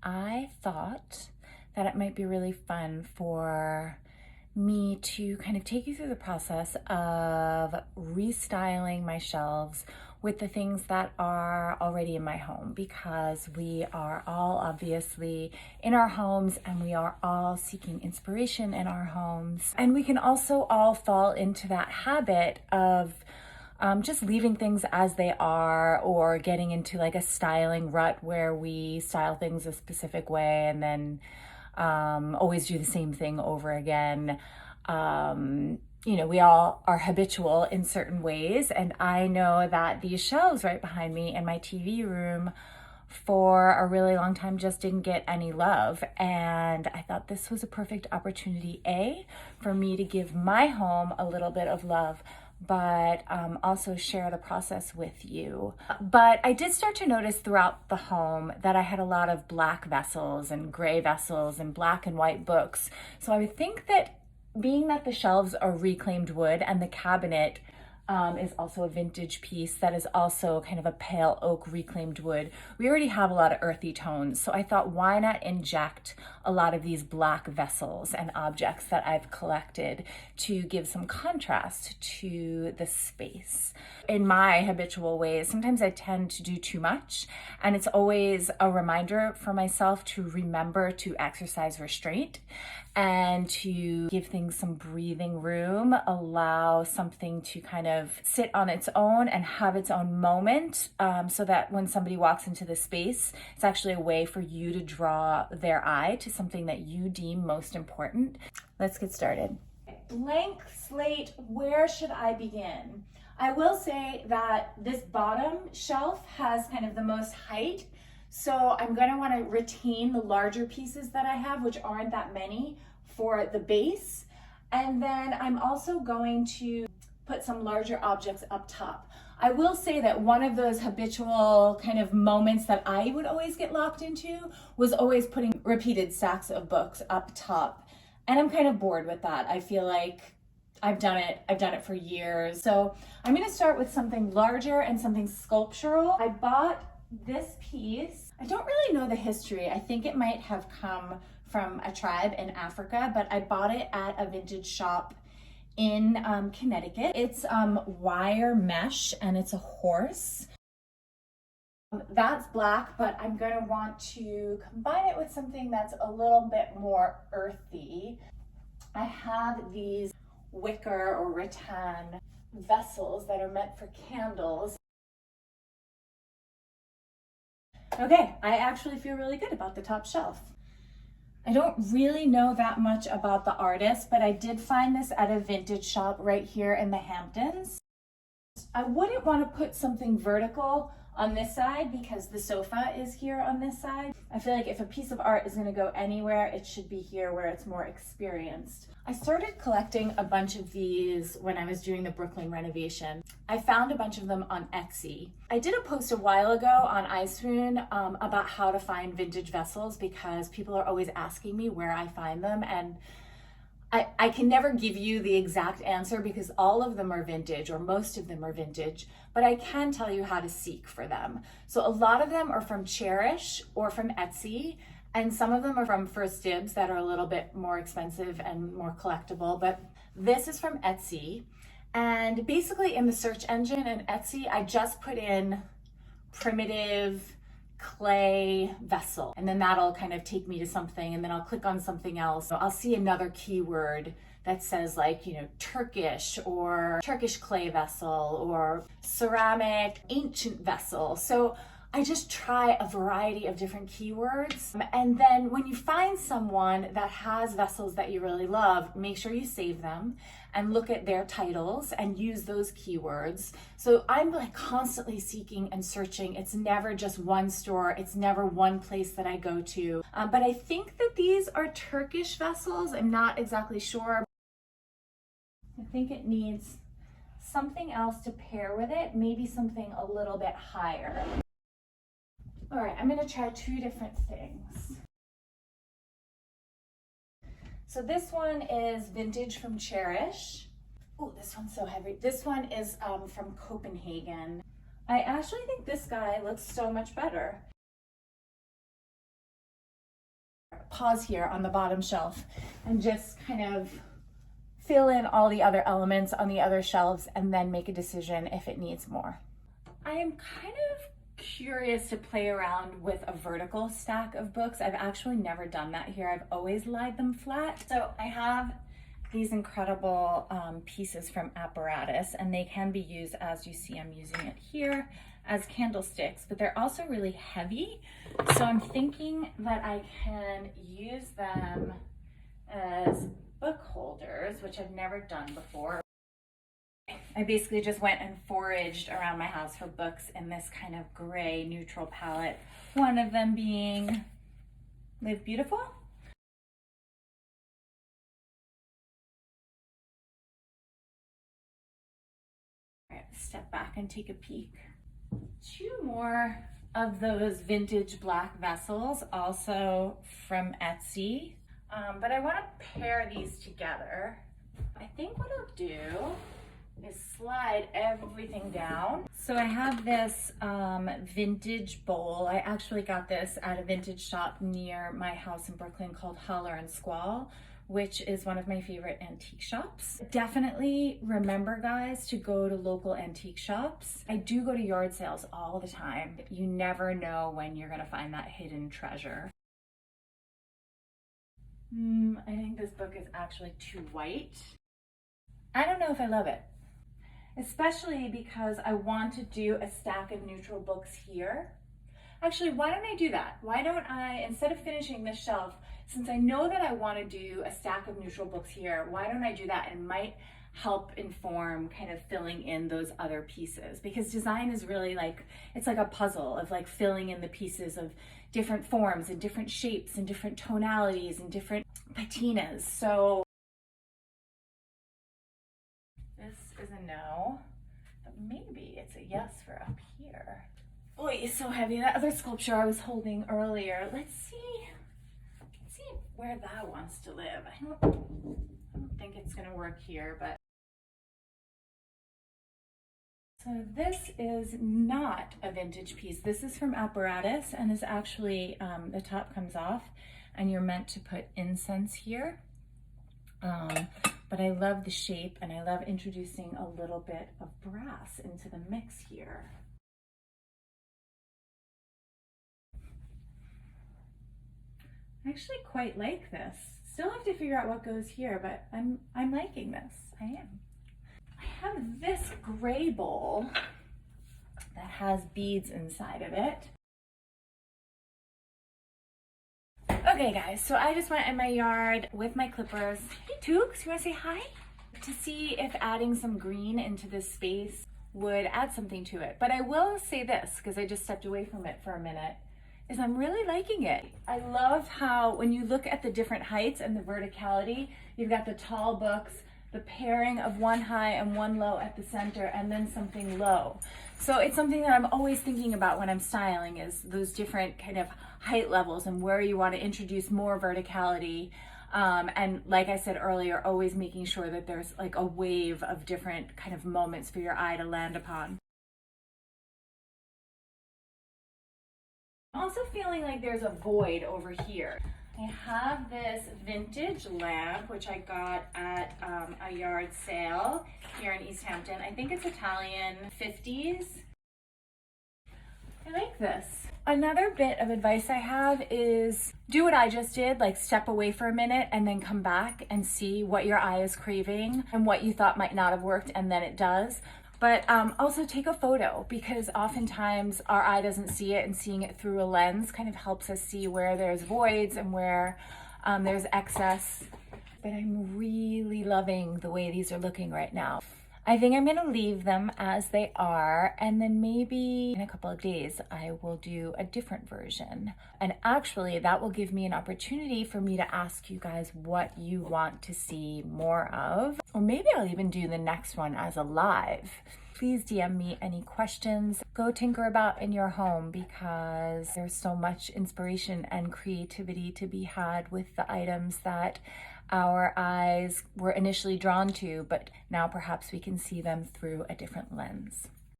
I thought that it might be really fun for me to kind of take you through the process of restyling my shelves with the things that are already in my home, because we are all obviously in our homes and we are all seeking inspiration in our homes. And we can also all fall into that habit of just leaving things as they are, or getting into like a styling rut where we style things a specific way and then always do the same thing over again. We all are habitual in certain ways, and I know that these shelves right behind me in my TV room for a really long time just didn't get any love, and I thought this was a perfect opportunity, for me to give my home a little bit of love, but also share the process with you. But I did start to notice throughout the home that I had a lot of black vessels and gray vessels and black and white books. So I would think that, being that the shelves are reclaimed wood and the cabinet is also a vintage piece that is also kind of a pale oak reclaimed wood, we already have a lot of earthy tones. So I thought, why not inject a lot of these black vessels and objects that I've collected to give some contrast to the space. In my habitual ways, sometimes I tend to do too much, and it's always a reminder for myself to remember to exercise restraint and to give things some breathing room, allow something to kind of sit on its own and have its own moment, so that when somebody walks into the space, it's actually a way for you to draw their eye to something that you deem most important. Let's get started. Blank slate, where should I begin? I will say that this bottom shelf has kind of the most height, so I'm going to want to retain the larger pieces that I have, which aren't that many, for the base. And then I'm also going to put some larger objects up top. I will say that one of those habitual kind of moments that I would always get locked into was always putting repeated stacks of books up top. And I'm kind of bored with that. I feel like I've done it for years. So I'm going to start with something larger and something sculptural. I bought this piece. I don't really know the history. I think it might have come from a tribe in Africa, but I bought it at a vintage shop in Connecticut. It's wire mesh, and it's a horse. That's black, but I'm going to want to combine it with something that's a little bit more earthy. I have these wicker or rattan vessels that are meant for candles. Okay, I actually feel really good about the top shelf. I don't really know that much about the artist, but I did find this at a vintage shop right here in the Hamptons. I wouldn't want to put something vertical on this side because the sofa is here on this side. I feel like if a piece of art is going to go anywhere, it should be here where it's more experienced. I started collecting a bunch of these when I was doing the Brooklyn renovation. I found a bunch of them on Etsy. I did a post a while ago on iSwoon about how to find vintage vessels, because people are always asking me where I find them, and I can never give you the exact answer because all of them are vintage, or most of them are vintage, but I can tell you how to seek for them. So a lot of them are from Cherish or from Etsy, and some of them are from First Dibs that are a little bit more expensive and more collectible, but this is from Etsy. And basically in the search engine in Etsy, I just put in primitive clay vessel, and then that'll kind of take me to something, and then I'll click on something else. So I'll see another keyword that says, like, Turkish or Turkish clay vessel or ceramic ancient vessel. So I just try a variety of different keywords. And then when you find someone that has vessels that you really love, make sure you save them and look at their titles and use those keywords. So I'm like constantly seeking and searching. It's never just one store. It's never one place that I go to. But I think that these are Turkish vessels. I'm not exactly sure. I think it needs something else to pair with it, maybe something a little bit higher. All right, I'm gonna try two different things. So this one is vintage from Cherish. Oh, this one's so heavy. This one is from Copenhagen. I actually think this guy looks so much better. pause here on the bottom shelf and just kind of fill in all the other elements on the other shelves and then make a decision if it needs more. I am kind of curious to play around with a vertical stack of books. I've actually never done that here. I've always lied them flat. So I have these incredible pieces from Apparatus, and they can be used, as you see I'm using it here, as candlesticks, but they're also really heavy. So I'm thinking that I can use them as book holders, which I've never done before. I basically just went and foraged around my house for books in this kind of gray neutral palette, one of them being Live Beautiful. All right, step back and take a peek. Two more of those vintage black vessels, also from Etsy, but I want to pair these together. I think what I'll do is slide everything down. So I have this vintage bowl. I actually got this at a vintage shop near my house in Brooklyn called Holler and Squall, which is one of my favorite antique shops. Definitely remember, guys, to go to local antique shops. I do go to yard sales all the time. You never know when you're gonna find that hidden treasure. I think this book is actually too white. I don't know if I love it, especially because I want to do a stack of neutral books here. Actually, why don't I do that? Why don't I, instead of finishing this shelf, since I know that I want to do a stack of neutral books here, why don't I do that? It might help inform kind of filling in those other pieces, because design is really like, it's like a puzzle of like filling in the pieces of different forms and different shapes and different tonalities and different patinas. So this is a no, but maybe it's a yes for up here. Boy, it's so heavy. That other sculpture I was holding earlier, let's see where that wants to live. I don't think it's gonna work here, but. So this is not a vintage piece. This is from Apparatus, and is actually, the top comes off and you're meant to put incense here. But I love the shape, and I love introducing a little bit of brass into the mix here. I actually quite like this. Still have to figure out what goes here, but I'm liking this. I am. I have this gray bowl that has beads inside of it. Okay guys, so I just went in my yard with my clippers. Hey Tooks, you wanna say hi? To see if adding some green into this space would add something to it. But I will say this, because I just stepped away from it for a minute, is I'm really liking it. I love how when you look at the different heights and the verticality, you've got the tall books, the pairing of one high and one low at the center, and then something low. So it's something that I'm always thinking about when I'm styling, is those different kind of height levels and where you want to introduce more verticality. And like I said earlier, always making sure that there's like a wave of different kind of moments for your eye to land upon. I'm also feeling like there's a void over here. I have this vintage lamp, which I got at a yard sale here in East Hampton. I think it's Italian 50s. I like this. Another bit of advice I have is do what I just did, like step away for a minute and then come back and see what your eye is craving and what you thought might not have worked, and then it does. But also take a photo, because oftentimes our eye doesn't see it, and seeing it through a lens kind of helps us see where there's voids and where there's excess. But I'm really loving the way these are looking right now. I think I'm gonna leave them as they are, and then maybe in a couple of days I will do a different version. And actually that will give me an opportunity for me to ask you guys what you want to see more of. Or maybe I'll even do the next one as a live. Please DM me any questions. Go tinker about in your home, because there's so much inspiration and creativity to be had with the items that our eyes were initially drawn to, but now perhaps we can see them through a different lens.